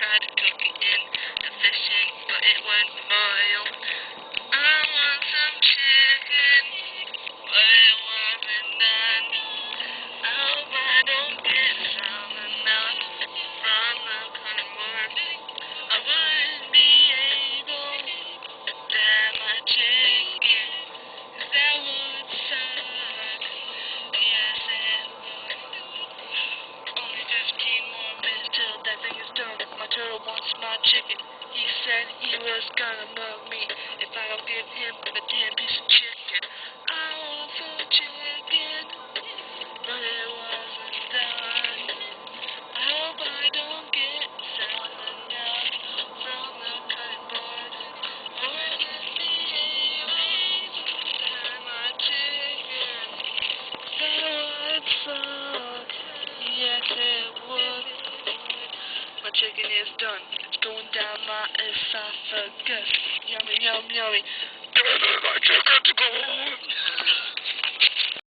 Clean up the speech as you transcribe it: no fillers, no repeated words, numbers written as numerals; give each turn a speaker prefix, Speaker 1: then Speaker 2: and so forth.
Speaker 1: tried to cook it in the fishing, but it went boil. I want some chicken, but it wasn't done. I hope I don't get salmon out from the cutting board. I wouldn't be able to dye my chicken, 'cause that would suck. Yes, it would. Only 15 more minutes till that thing is done. My turtle wants my chicken. He said he was gonna mug me if I don't give him a damn piece of chicken. I want some chicken, but it wasn't done. I hope I don't get salmon down from the cutting board. I wouldn't be able to dye my chicken. That would suck. Yes, it would. My chicken is done. It's going down my esophagus. Yummy, yum, yummy. My chicken's gone.